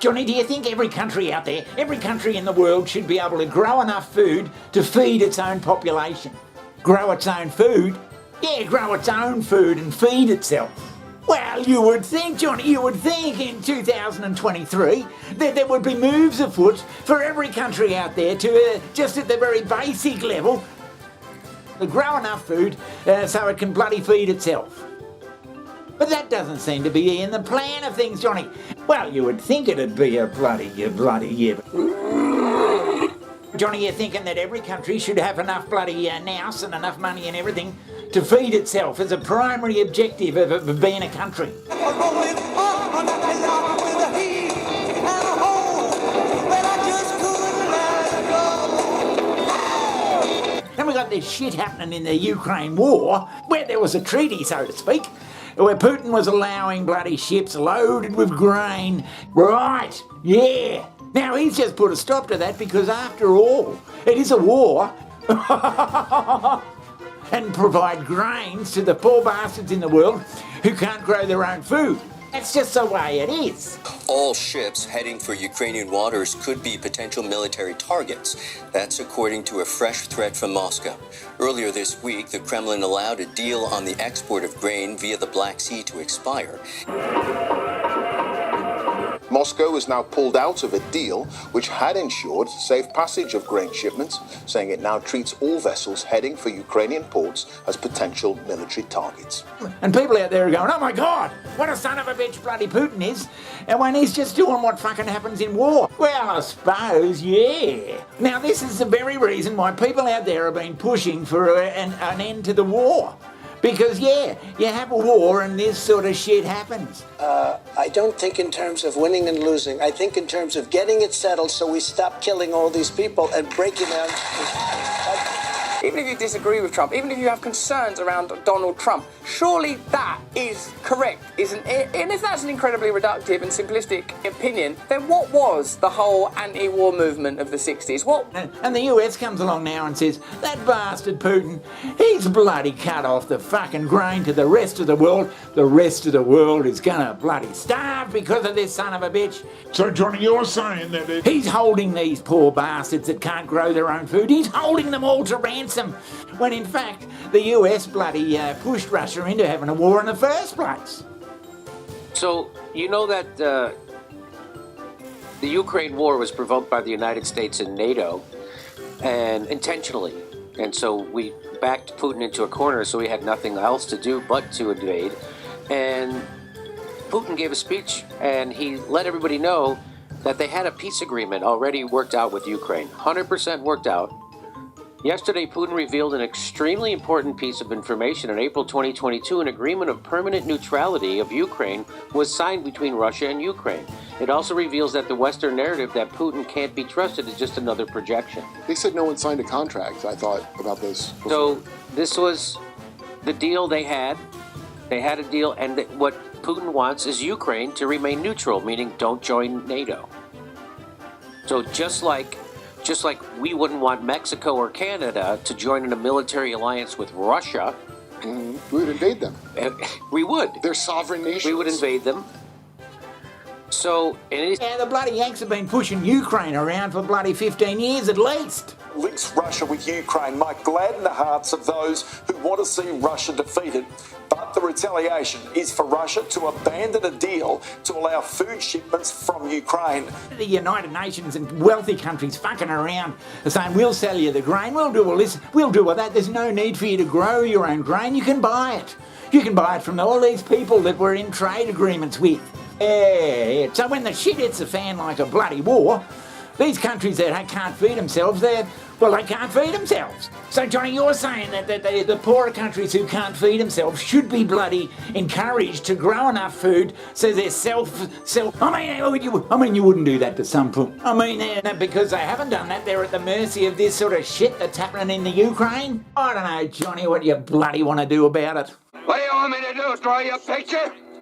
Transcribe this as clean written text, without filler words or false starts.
Johnny, do you think every country out there, every country in the world should be able to grow enough food to feed its own population? Grow its own food? Yeah, grow its own food and feed itself. Well, you would think, Johnny, you would think in 2023 that there would be moves afoot for every country out there to, just at the very basic level, to grow enough food so it can bloody feed itself. But that doesn't seem to be in the plan of things, Johnny. Well, you would think it'd be a bloody yeah. Johnny, you're thinking that every country should have enough bloody nous and enough money and everything to feed itself as a primary objective of being a country. Then we got this shit happening in the Ukraine war, where there was a treaty, so to speak, where Putin was allowing bloody ships loaded with grain. Right, yeah. Now he's just put a stop to that because after all, it is a war. And provide grains to the poor bastards in the world who can't grow their own food. That's just the way it is. All ships heading for Ukrainian waters could be potential military targets. That's according to a fresh threat from Moscow. Earlier this week, the Kremlin allowed a deal on the export of grain via the Black Sea to expire. Moscow has now pulled out of a deal which had ensured safe passage of grain shipments, saying it now treats all vessels heading for Ukrainian ports as potential military targets. And people out there are going, oh my God, what a son of a bitch bloody Putin is, and when he's just doing what fucking happens in war. Well, I suppose, yeah. Now this is the very reason why people out there have been pushing for an end to the war. Because, yeah, you have a war and this sort of shit happens. I don't think in terms of winning and losing. I think in terms of getting it settled so we stop killing all these people and breaking down. Even if you disagree with Trump, even if you have concerns around Donald Trump, surely that is correct, isn't it? And if that's an incredibly reductive and simplistic opinion, then what was the whole anti-war movement of the 60s? What? And the US comes along now and says, that bastard Putin, he's bloody cut off the fucking grain to the rest of the world. The rest of the world is gonna bloody starve because of this son of a bitch. So, Johnny, you're saying that he's holding these poor bastards that can't grow their own food, he's holding them all to ransom. When in fact the US bloody pushed Russia into having a war in the first place. So you know that the Ukraine war was provoked by the United States and NATO, and intentionally, and so we backed Putin into a corner, so he had nothing else to do but to invade. And Putin gave a speech and he let everybody know that they had a peace agreement already worked out with Ukraine, 100% worked out. Yesterday, Putin revealed an extremely important piece of information. In April 2022, an agreement of permanent neutrality of Ukraine was signed between Russia and Ukraine. It also reveals that the Western narrative that Putin can't be trusted is just another projection. They said no one signed a contract, I thought, about this before. So this was the deal they had. They had a deal, and what Putin wants is Ukraine to remain neutral, meaning don't join NATO. So just like we wouldn't want Mexico or Canada to join in a military alliance with Russia. We would invade them. We would. They're sovereign nations. We would invade them. So, yeah, the bloody Yanks have been pushing Ukraine around for bloody 15 years at least. Links Russia with Ukraine might gladden the hearts of those who want to see Russia defeated. But the retaliation is for Russia to abandon a deal to allow food shipments from Ukraine. The United Nations and wealthy countries fucking around saying, we'll sell you the grain, we'll do all this, we'll do all that. There's no need for you to grow your own grain. You can buy it. You can buy it from all these people that we're in trade agreements with. Yeah. So when the shit hits the fan like a bloody war, these countries that can't feed themselves, they can't feed themselves. So, Johnny, you're saying that the poorer countries who can't feed themselves should be bloody encouraged to grow enough food so they're I mean, you wouldn't do that to some people. I mean, because they haven't done that, they're at the mercy of this sort of shit that's happening in the Ukraine. I don't know, Johnny, what you bloody want to do about it. What do you want me to do, draw you a picture?